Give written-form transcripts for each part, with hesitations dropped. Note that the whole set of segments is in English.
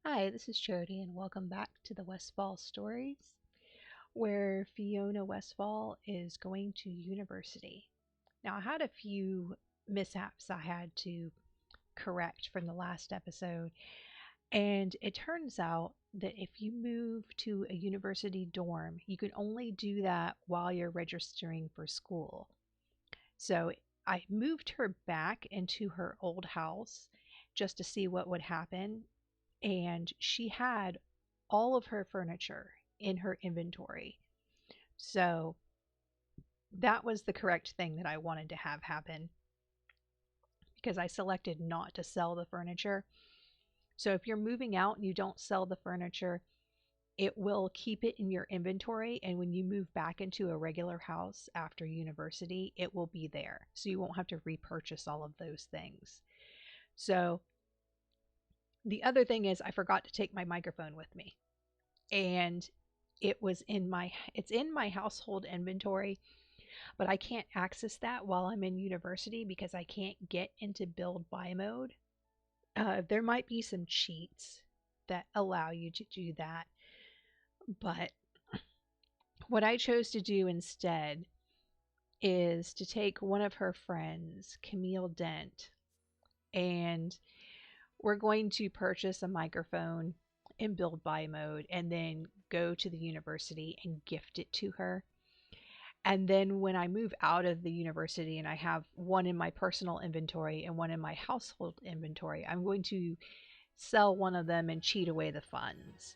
Hi, this is Jody, and welcome back to the Westfall Stories, where Fiona Westfall is going to university. Now, I had a few mishaps I had to correct from the last episode, and it turns out that if you move to a university dorm, you can only do that while you're registering for school. So I moved her back into her old house just to see what would happen, and she had all of her furniture in her inventory. So that was the correct thing that I wanted to have happen because I selected not to sell the furniture. So if you're moving out and you don't sell the furniture, it will keep it in your inventory. And when you move back into a regular house after university, it will be there. So you won't have to repurchase all of those things. So the other thing is I forgot to take my microphone with me. And it's in my household inventory, but I can't access that while I'm in university because I can't get into build buy mode. There might be some cheats that allow you to do that, but what I chose to do instead is to take one of her friends, Camille Dent, and we're going to purchase a microphone in build buy mode and then go to the university and gift it to her. And then when I move out of the university and I have one in my personal inventory and one in my household inventory, I'm going to sell one of them and cheat away the funds.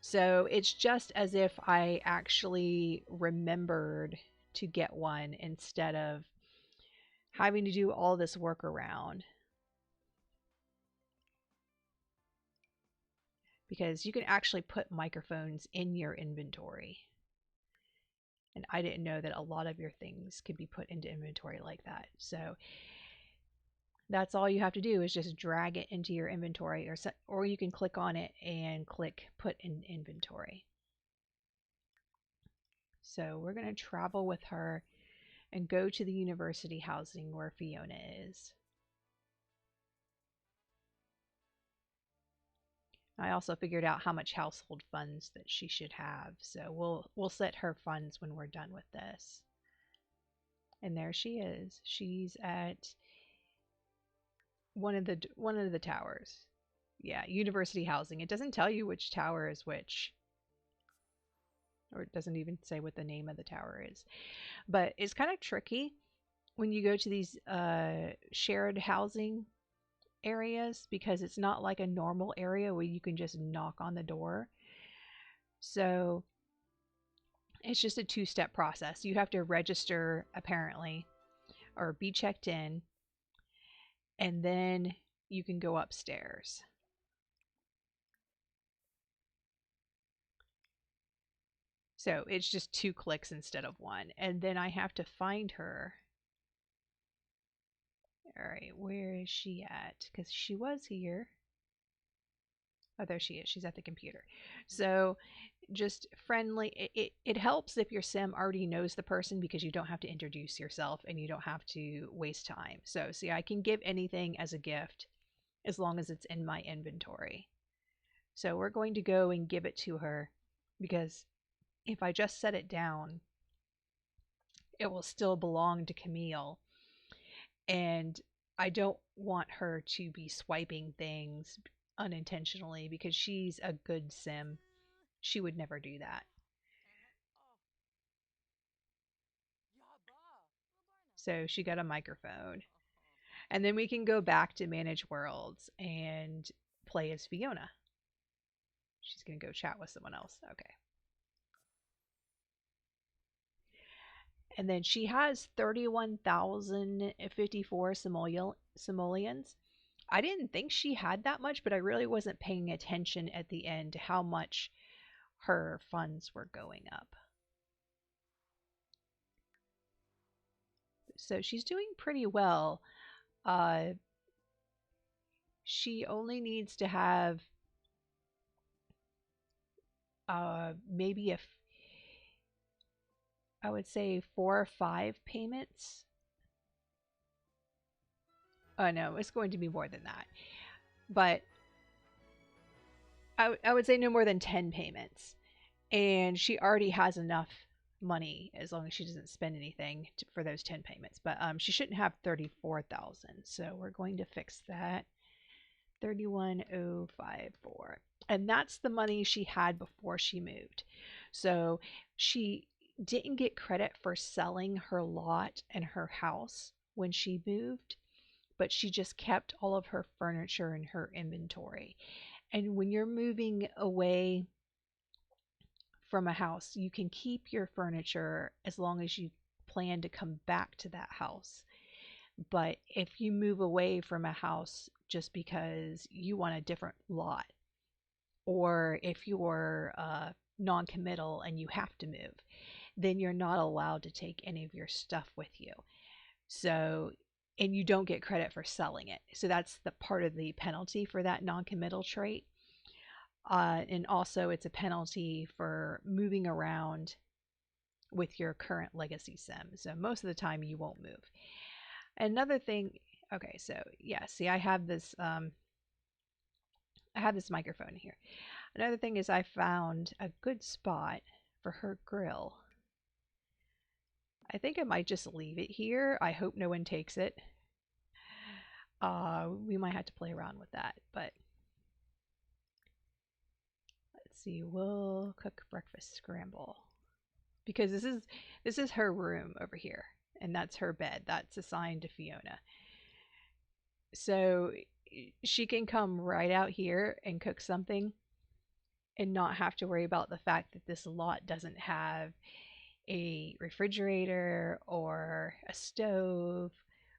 So it's just as if I actually remembered to get one instead of having to do all this work around. Because you can actually put microphones in your inventory. And I didn't know that a lot of your things could be put into inventory like that. So that's all you have to do is just drag it into your inventory, or you can click on it and click put in inventory. So we're going to travel with her and go to the university housing where Fiona is. I also figured out how much household funds that she should have, so we'll set her funds when we're done with this. And there she is. She's at one of the towers. Yeah, university housing. It doesn't tell you which tower is which, or it doesn't even say what the name of the tower is. But it's kind of tricky when you go to these shared housing areas because it's not like a normal area where you can just knock on the door. So it's just a two-step process. You have to register apparently or be checked in, and then you can go upstairs. So it's just 2 clicks instead of one. And then I have to find her. All right, where is she at? Because she was here. Oh, there she is. She's at the computer. So just friendly. It helps if your sim already knows the person because you don't have to introduce yourself and you don't have to waste time. So see, I can give anything as a gift as long as it's in my inventory. So we're going to go and give it to her because if I just set it down, it will still belong to Camille. And I don't want her to be swiping things unintentionally because she's a good sim. She would never do that. So she got a microphone. And then we can go back to manage worlds and play as Fiona. She's going to go chat with someone else. Okay. And then she has 31,054 simoleons. I didn't think she had that much, but I really wasn't paying attention at the end to how much her funds were going up. So she's doing pretty well. Uh, she only needs to have maybe I would say 4 or 5 payments. Oh no, it's going to be more than that. But I would say no more than 10 payments. And she already has enough money as long as she doesn't spend anything for those 10 payments. But she shouldn't have 34,000. So we're going to fix that. 31,054. And that's the money she had before she moved. So she didn't get credit for selling her lot and her house when she moved, but she just kept all of her furniture in her inventory. And when you're moving away from a house, you can keep your furniture as long as you plan to come back to that house. But if you move away from a house just because you want a different lot, or if you're non-committal and you have to move, then you're not allowed to take any of your stuff with you. So, and you don't get credit for selling it. So that's the part of the penalty for that non-committal trait. And also, it's a penalty for moving around with your current legacy sim. So most of the time, you won't move. Another thing, okay, so yeah, see, I have this microphone here. Another thing is I found a good spot for her grill. I think I might just leave it here. I hope no one takes it. We might have to play around with that, but let's see. We'll cook breakfast scramble because this is her room over here, and that's her bed. That's assigned to Fiona. So she can come right out here and cook something and not have to worry about the fact that this lot doesn't have a refrigerator or a stove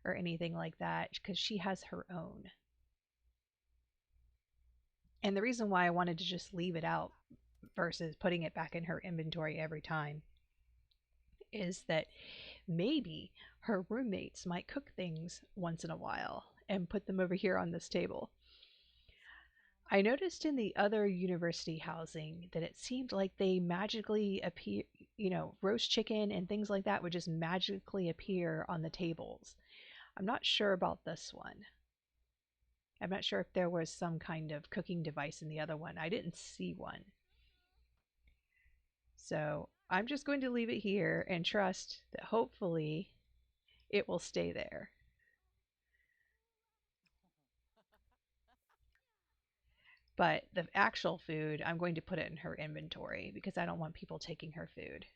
or anything like that because she has her own. And the reason why I wanted to just leave it out versus putting it back in her inventory every time is that maybe her roommates might cook things once in a while and put them over here on this table. I noticed in the other university housing that it seemed like they magically appear, roast chicken and things like that would just magically appear on the tables. I'm not sure about this one. I'm not sure if there was some kind of cooking device in the other one. I didn't see one. So I'm just going to leave it here and trust that hopefully it will stay there. But the actual food, I'm going to put it in her inventory because I don't want people taking her food.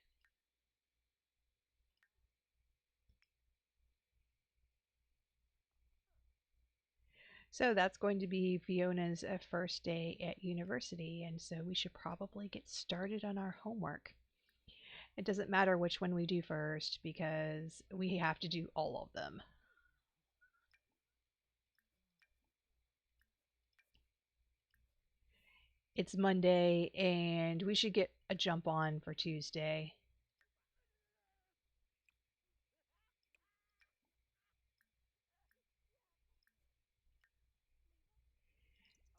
So that's going to be Fiona's first day at university, and so we should probably get started on our homework. It doesn't matter which one we do first because we have to do all of them. It's Monday, and we should get a jump on for Tuesday.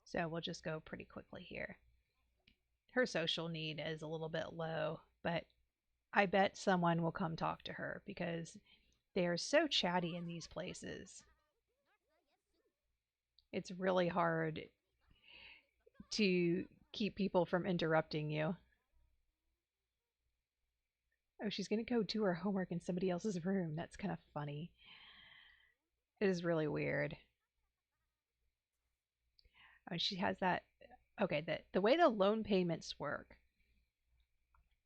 So we'll just go pretty quickly here. Her social need is a little bit low, but I bet someone will come talk to her because they are so chatty in these places. It's really hard to keep people from interrupting you. Oh, she's going to go do her homework in somebody else's room. That's kind of funny. It is really weird. Oh, she has that. Okay, the way the loan payments work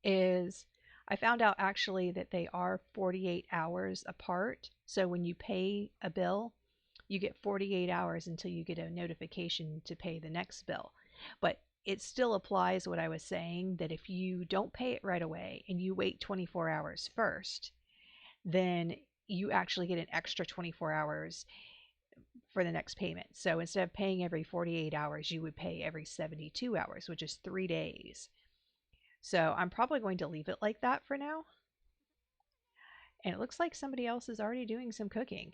is I found out actually that they are 48 hours apart. So when you pay a bill, you get 48 hours until you get a notification to pay the next bill. But it still applies what I was saying that if you don't pay it right away and you wait 24 hours first, then you actually get an extra 24 hours for the next payment. So instead of paying every 48 hours, you would pay every 72 hours, which is 3 days. So I'm probably going to leave it like that for now. And it looks like somebody else is already doing some cooking.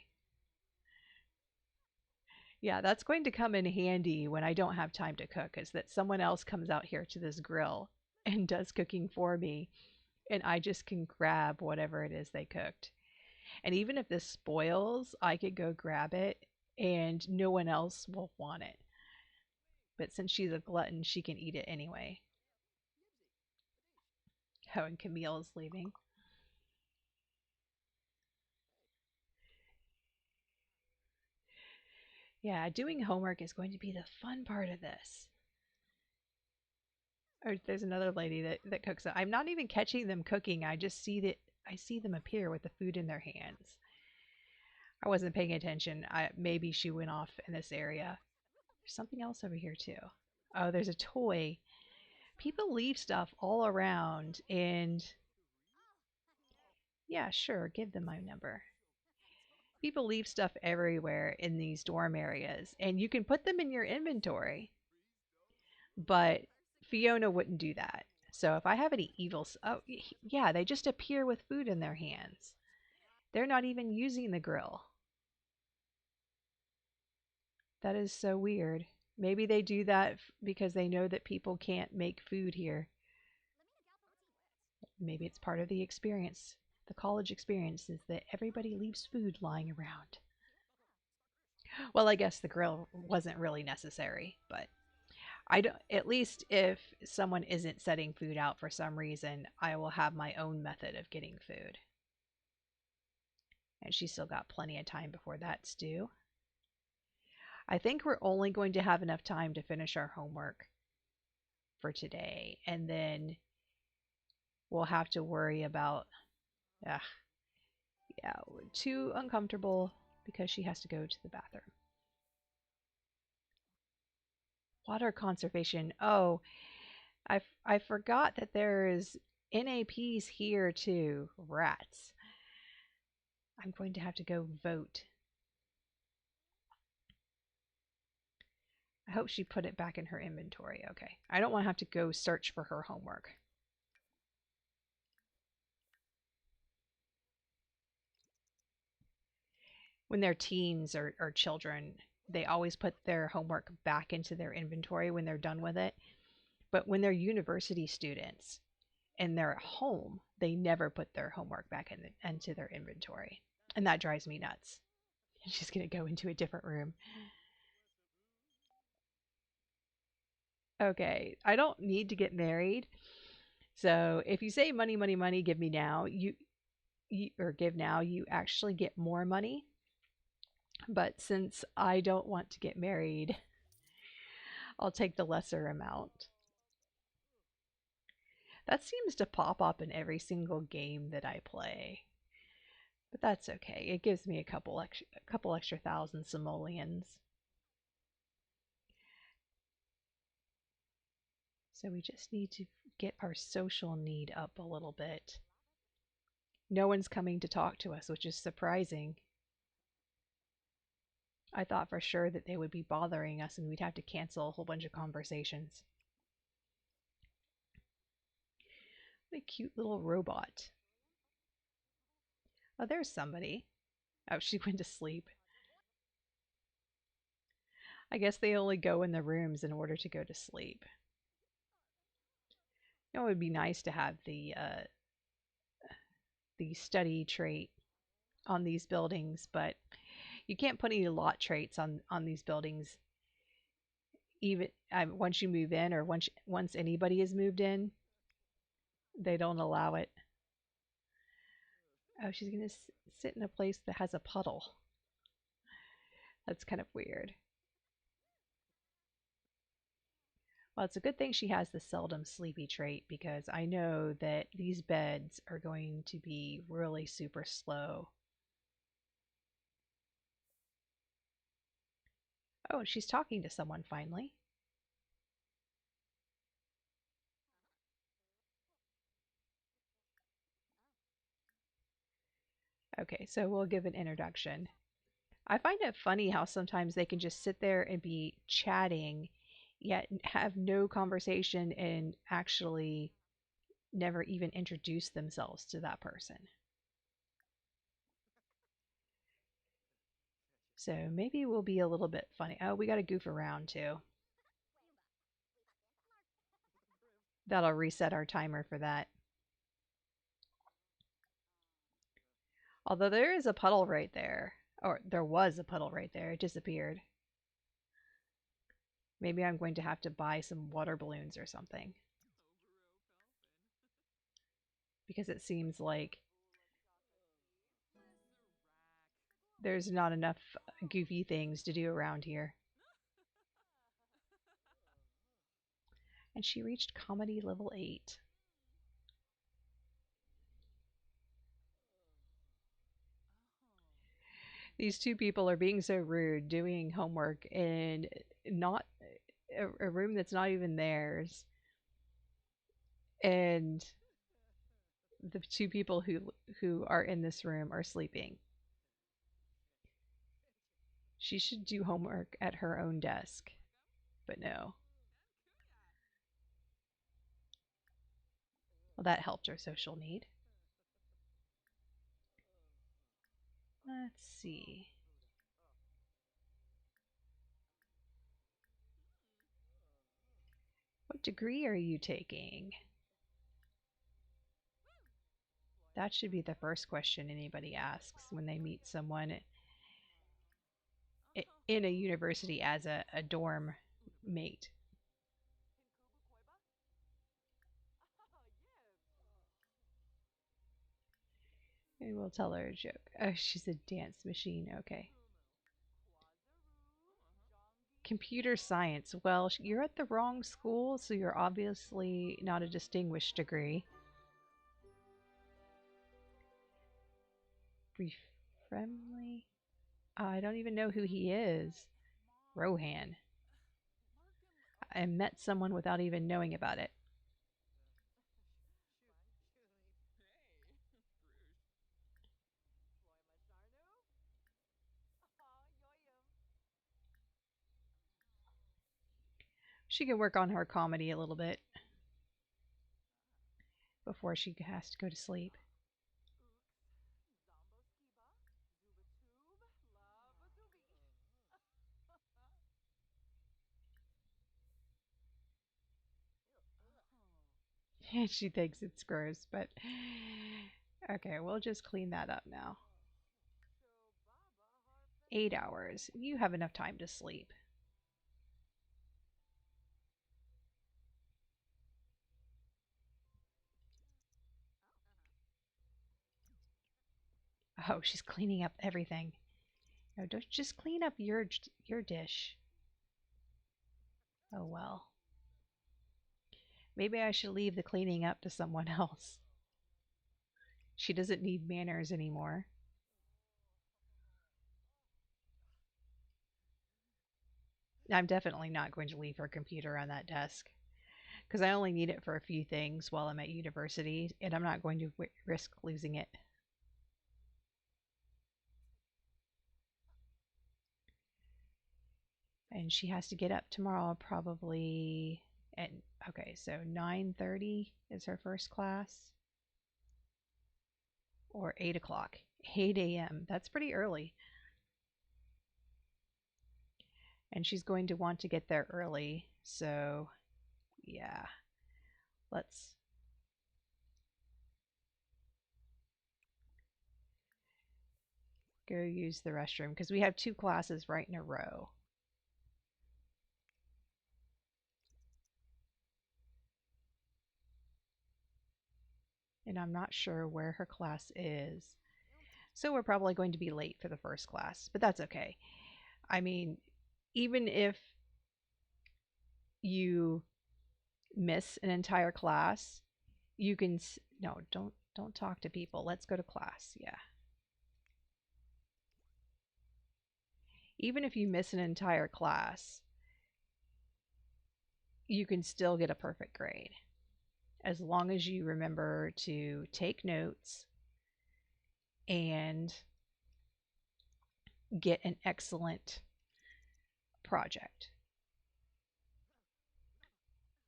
Yeah, that's going to come in handy when I don't have time to cook, is that someone else comes out here to this grill and does cooking for me, and I just can grab whatever it is they cooked. And even if this spoils, I could go grab it and no one else will want it. But since she's a glutton, she can eat it anyway. Oh, and Camille is leaving. Yeah, doing homework is going to be the fun part of this. Or there's another lady that cooks. I'm not even catching them cooking. I see them appear with the food in their hands. I wasn't paying attention. Maybe she went off in this area. There's something else over here too. Oh, there's a toy. People leave stuff all around, and yeah, sure, give them my number. People leave stuff everywhere in these dorm areas, and you can put them in your inventory, but Fiona wouldn't do that. So if I have any evils, oh yeah, they just appear with food in their hands. They're not even using the grill. That is so weird. Maybe they do that because they know that people can't make food here. Maybe it's part of the experience. The college experience is that everybody leaves food lying around. Well, I guess the grill wasn't really necessary, but I don't, at least if someone isn't setting food out for some reason, I will have my own method of getting food. And she's still got plenty of time before that's due. I think we're only going to have enough time to finish our homework for today, and then we'll have to worry about, uh, yeah, too uncomfortable because she has to go to the bathroom. Water conservation. Oh, I forgot that there is NAPs here too. Rats. I'm going to have to go vote. I hope she put it back in her inventory. Okay. I don't want to have to go search for her homework. When they're teens or children, they always put their homework back into their inventory when they're done with it. But when they're university students and they're at home, they never put their homework back into their inventory. And that drives me nuts. She's going to go into a different room. Okay, I don't need to get married. So if you say money, money, money, give me now, you or give now, you actually get more money. But since I don't want to get married, I'll take the lesser amount. That seems to pop up in every single game that I play. But that's okay. It gives me a couple extra thousand simoleons. So we just need to get our social need up a little bit. No one's coming to talk to us, which is surprising. I thought for sure that they would be bothering us and we'd have to cancel a whole bunch of conversations. What a cute little robot. Oh, there's somebody. Oh, she went to sleep. I guess they only go in the rooms in order to go to sleep. You know, it would be nice to have the study trait on these buildings, but you can't put any lot traits on these buildings. Even once you move in, or once anybody has moved in, they don't allow it. Oh, she's gonna sit in a place that has a puddle. That's kind of weird. Well, it's a good thing she has the seldom sleepy trait because I know that these beds are going to be really super slow. Oh, she's talking to someone finally. Okay, so we'll give an introduction. I find it funny how sometimes they can just sit there and be chatting, yet have no conversation and actually never even introduce themselves to that person. So maybe we'll be a little bit funny. Oh, we got to goof around too. That'll reset our timer for that. Although there is a puddle right there. Or there was a puddle right there. It disappeared. Maybe I'm going to have to buy some water balloons or something because it seems like there's not enough goofy things to do around here. And she reached comedy level 8. These two people are being so rude doing homework in not a room that's not even theirs. And the two people who are in this room are sleeping. She should do homework at her own desk, but no. Well, that helped her social need. Let's see. What degree are you taking? That should be the first question anybody asks when they meet someone in a university as a dorm mate. Maybe we'll tell her a joke. Oh, she's a dance machine. Okay. Computer science. Well, you're at the wrong school, so you're obviously not a distinguished degree. Be friendly. I don't even know who he is. Rohan. I met someone without even knowing about it. She can work on her comedy a little bit before she has to go to sleep. She thinks it's gross, but okay, we'll just clean that up now. 8 hours. You have enough time to sleep. Oh, she's cleaning up everything. No, don't just clean up your dish. Oh well. Maybe I should leave the cleaning up to someone else. She doesn't need manners anymore. I'm definitely not going to leave her computer on that desk because I only need it for a few things while I'm at university, and I'm not going to risk losing it. And she has to get up tomorrow probably at okay, so 9:30 is her first class or 8 o'clock. 8 a.m. That's pretty early. And she's going to want to get there early. So, yeah, let's go use the restroom because we have two classes right in a row. And I'm not sure where her class is. So we're probably going to be late for the first class, but that's okay. I mean, even if you miss an entire class, you can no, don't talk to people. Let's go to class. Yeah. Even if you miss an entire class, you can still get a perfect grade as long as you remember to take notes and get an excellent project.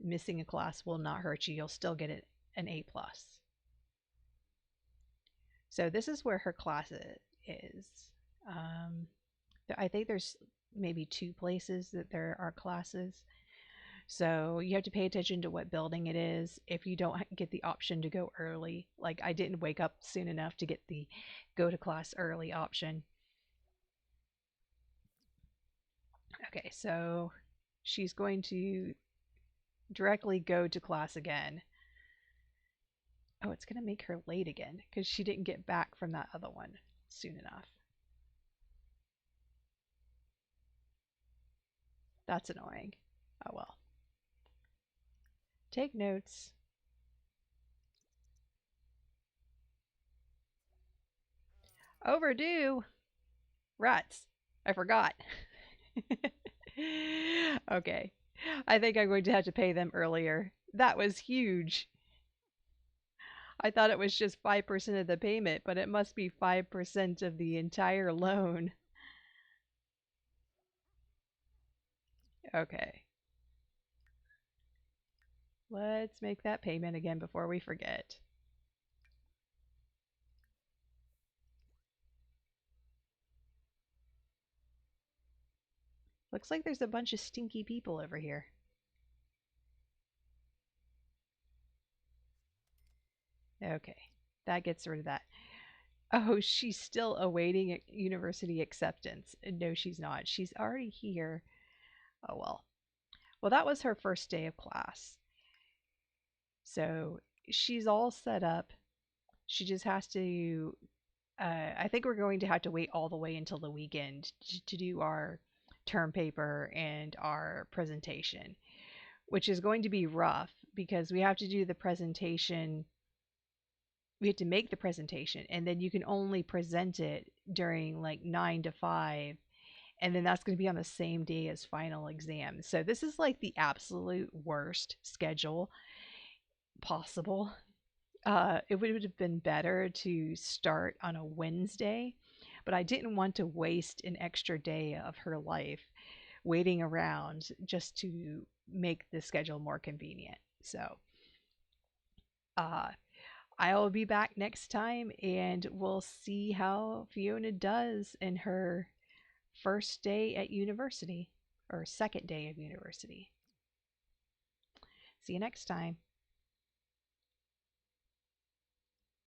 Missing a class will not hurt you. You'll still get an A plus. So this is where her class is. Um, I think there's maybe two places that there are classes. So you have to pay attention to what building it is. If you don't get the option to go early, like I didn't wake up soon enough to get the go to class early option. Okay, so she's going to directly go to class again. Oh, it's going to make her late again because she didn't get back from that other one soon enough. That's annoying. Oh well. Take notes. Overdue. Rats. I forgot. Okay. I think I'm going to have to pay them earlier. That was huge. I thought it was just 5% of the payment, but it must be 5% of the entire loan. Okay. Let's make that payment again before we forget. Looks like there's a bunch of stinky people over here. Okay. That gets rid of that. Oh, she's still awaiting university acceptance. No, she's not. She's already here. Oh, well. Well, that was her first day of class. So she's all set up. She just has to. I think we're going to have to wait all the way until the weekend to do our term paper and our presentation, which is going to be rough because we have to do the presentation. We have to make the presentation, and then you can only present it during like 9 to 5, and then that's going to be on the same day as final exams. So this is like the absolute worst schedule possible. It would have been better to start on a Wednesday, but I didn't want to waste an extra day of her life waiting around just to make the schedule more convenient. So, uh, I'll be back next time and we'll see how Fiona does in her first day at university or second day of university. See you next time.